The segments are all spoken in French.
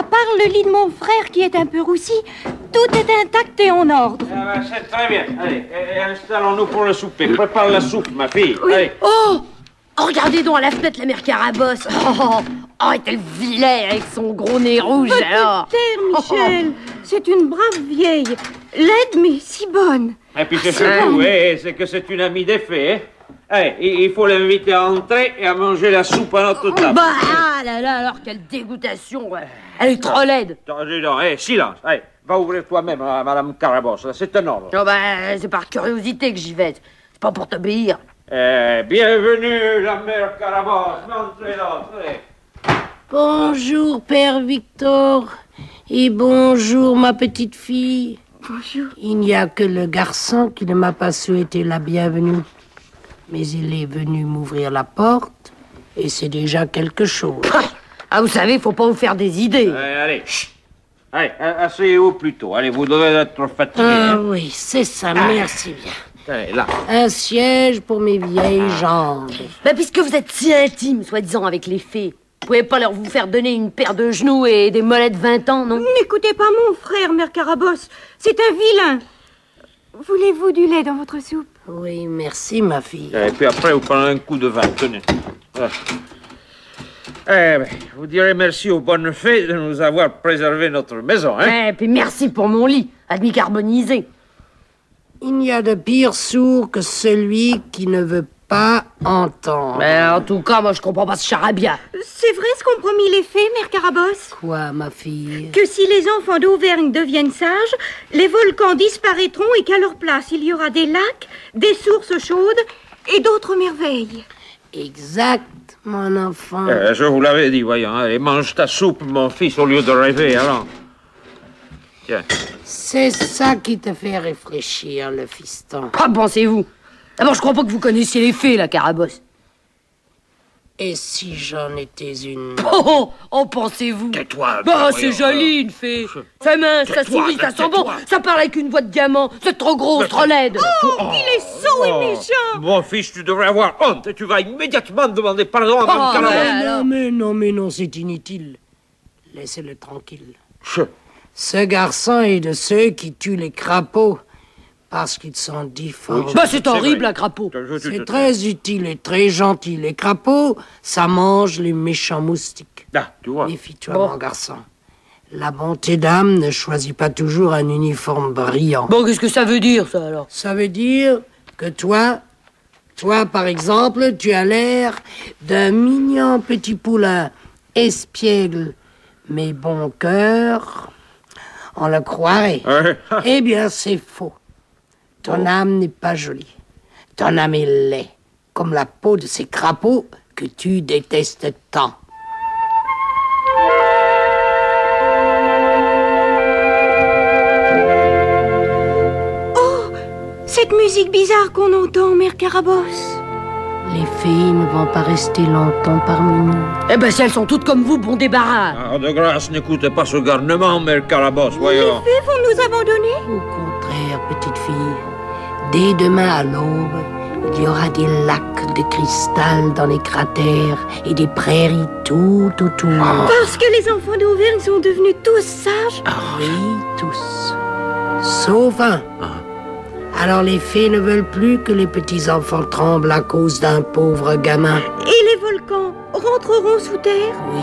À part le lit de mon frère qui est un peu roussi, tout est intact et en ordre. Ah ben, c'est très bien. Allez, installons-nous pour le souper. Prépare la soupe, ma fille. Oui. Allez. Oh, regardez donc à la fenêtre la mère Carabosse. Oh, est-elle vilaine avec son gros nez rouge alors. Petite terre, Michel. C'est une brave vieille. Laide, mais si bonne. Et puis c'est surtout, c'est que c'est une amie des fées, hein. Allez, il faut l'inviter à entrer et à manger la soupe à notre table. Bah, ah là là, alors quelle dégoûtation. Ouais. Elle est trop laide. Dis donc, silence. Allez, va ouvrir toi-même, Madame Carabosse. C'est un ordre. Oh bah, c'est par curiosité que j'y vais. C'est pas pour t'obéir. Bienvenue, la mère Carabosse. Entrez là, entrez. Bonjour, Père Victor. Et bonjour, ma petite fille. Bonjour. Il n'y a que le garçon qui ne m'a pas souhaité la bienvenue. Mais il est venu m'ouvrir la porte, et c'est déjà quelque chose. Ah, vous savez, faut pas vous faire des idées. Allez, chut. Allez, asseyez-vous plutôt. Allez, vous devez être fatigué. Ah oui, c'est ça, merci bien. Allez, là. Un siège pour mes vieilles jambes. Bah, puisque vous êtes si intime, soi-disant, avec les fées, vous pouvez pas leur vous faire donner une paire de genoux et des mollets de 20 ans, non? N'écoutez pas mon frère, mère Carabosse. C'est un vilain. Voulez-vous du lait dans votre soupe? Oui, merci, ma fille. Et puis après, vous prenez un coup de vin, tenez. Vous direz merci aux bonnes fées de nous avoir préservé notre maison, hein? Et puis merci pour mon lit, à demi carbonisé. Il n'y a de pire sourd que celui qui ne veut pas entendre. Mais en tout cas, moi, je comprends pas ce charabia. C'est vrai ce qu'ont promis les fées, mère Carabosse? Quoi, ma fille? Que si les enfants d'Auvergne deviennent sages, les volcans disparaîtront et qu'à leur place, il y aura des lacs, des sources chaudes et d'autres merveilles. Exact, mon enfant. Je vous l'avais dit, voyons. Allez, mange ta soupe, mon fils, au lieu de rêver, alors. Tiens. C'est ça qui te fait réfléchir, le fiston. Qu'en pensez-vous? D'abord, je crois pas que vous connaissiez les fées, la Carabosse. Et si j'en étais une? Oh, pensez-vous? Tais-toi. Bah, c'est joli, une fée. Ça mince, ça sourit, ça sent bon. Ça parle avec une voix de diamant. C'est trop grosse, trop laide. Il est sot et méchant. Mon fils, tu devrais avoir honte et tu vas immédiatement demander pardon à Mme Carabosse. Non, c'est inutile. Laissez-le tranquille. Ce garçon est de ceux qui tuent les crapauds parce qu'ils sont difformes. Bah, c'est horrible, un crapaud. C'est très utile et très gentil. Les crapauds, ça mange les méchants moustiques. Ah, tu vois. Méfie-toi, mon garçon. La bonté d'âme ne choisit pas toujours un uniforme brillant. Bon, qu'est-ce que ça veut dire, ça, alors? Ça veut dire que toi, par exemple, tu as l'air d'un mignon petit poulain espiègle, mais bon cœur, on le croirait. Eh bien, c'est faux. Ton âme n'est pas jolie. Ton âme est laid, comme la peau de ces crapauds que tu détestes tant. Oh, cette musique bizarre qu'on entend, mère Carabosse. Les fées ne vont pas rester longtemps parmi nous. Eh ben, si elles sont toutes comme vous, bon débarras. Ah, de grâce, n'écoutez pas ce garnement, mère Carabosse, voyons. Les fées vont nous abandonner? Au contraire, petite fille, dès demain à l'aube, il y aura des lacs de cristal dans les cratères et des prairies tout autour. Parce que les enfants d'Auvergne sont devenus tous sages? Oui, tous. Sauf un. Alors les fées ne veulent plus que les petits-enfants tremblent à cause d'un pauvre gamin. Et les volcans rentreront sous terre? Oui,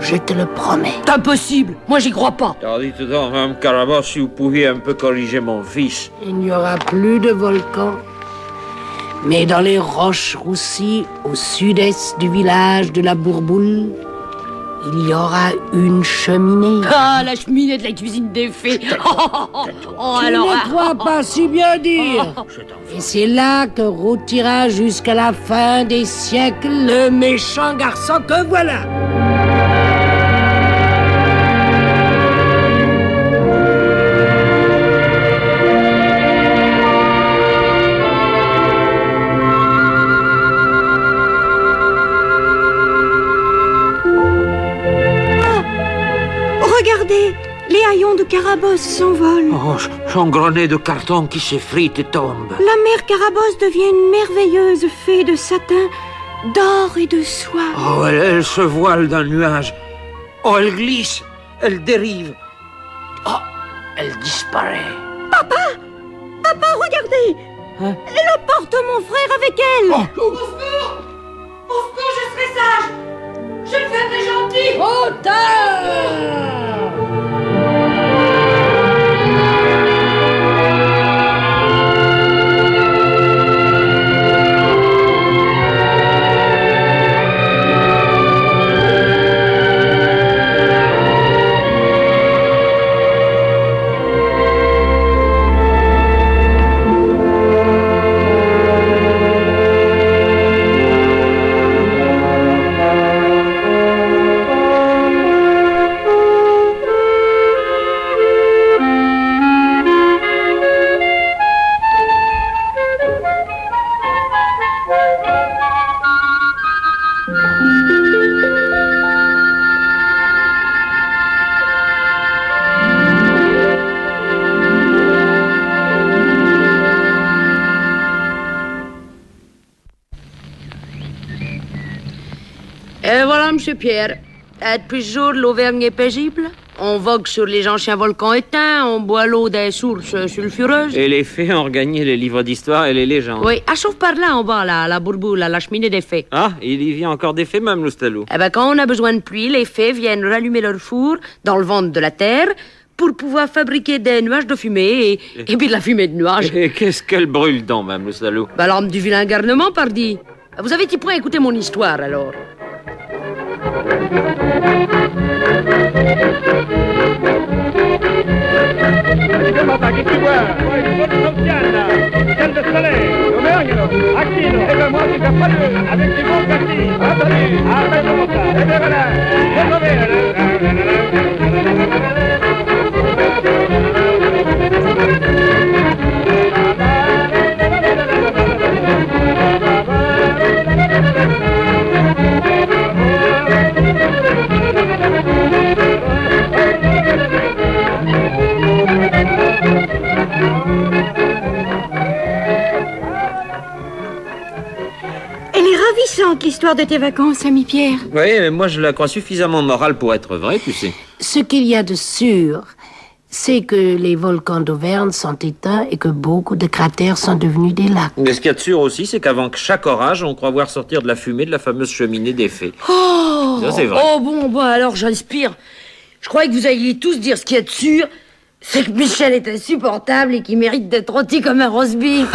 je te le promets. C'est impossible. Moi, j'y crois pas. Dites donc, Mme Carabosse, si vous pouviez un peu corriger mon fils. Il n'y aura plus de volcans. Mais dans les roches roussies, au sud-est du village de la Bourboule, il y aura une cheminée. Ah, la cheminée de la cuisine des fées. Oh, Tu alors... ne crois pas si bien dire. Et c'est là que rôtira jusqu'à la fin des siècles le méchant garçon que voilà. Regardez, les haillons de Carabosse s'envolent. Oh, changrenné de carton qui s'effrite et tombe. La mère Carabosse devient une merveilleuse fée de satin, d'or et de soie. Oh, elle se voile d'un nuage. Oh, elle glisse. Elle dérive. Oh, elle disparaît. Papa, regardez. Hein? Elle emporte mon frère avec elle. Oh. Au secours, je serai sage. Je le ferai gentil. Trop tard. Et voilà, Monsieur Pierre. Depuis ce jour, l'Auvergne est paisible. On vogue sur les anciens volcans éteints, on boit l'eau des sources sulfureuses. Et les fées ont gagné les livres d'histoire et les légendes. Oui, sauf par là, en bas, là, la bourboule, la cheminée des fées. Ah, il y vient encore des fées, même, Loustalou. Eh ben, quand on a besoin de pluie, les fées viennent rallumer leur four dans le ventre de la terre pour pouvoir fabriquer des nuages de fumée et puis de la fumée de nuages. Et qu'est-ce qu'elle brûle donc, même, Loustalou? Ben, l'arme du vilain garnement, pardi. Vous avez petit point à écouter mon histoire, alors. L'histoire de tes vacances, ami Pierre. Oui, mais moi je la crois suffisamment morale pour être vraie, tu sais. Ce qu'il y a de sûr, c'est que les volcans d'Auvergne sont éteints et que beaucoup de cratères sont devenus des lacs. Mais ce qu'il y a de sûr aussi, c'est qu'avant chaque orage, on croit voir sortir de la fumée de la fameuse cheminée des fées. Oh, ça, c'est vrai. Oh bon, alors j'inspire. Je croyais que vous alliez tous dire ce qu'il y a de sûr, c'est que Michel est insupportable et qu'il mérite d'être rôti comme un roast beef.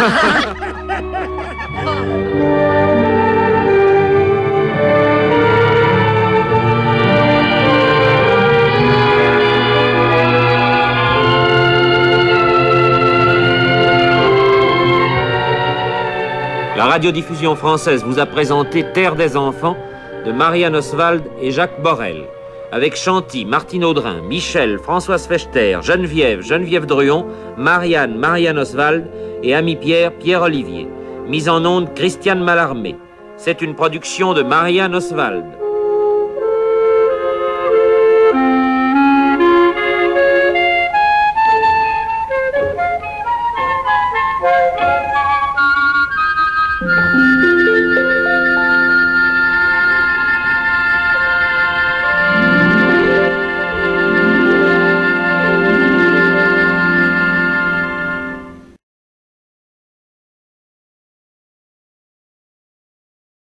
La radiodiffusion française vous a présenté Terre des enfants de Marianne Oswald et Jacques Borel, avec Chanty, Martine Audrin, Michel, Françoise Fechter, Geneviève Druon, Marianne Oswald et ami Pierre, Pierre-Olivier. Mise en onde Christiane Mallarmé. C'est une production de Marianne Oswald.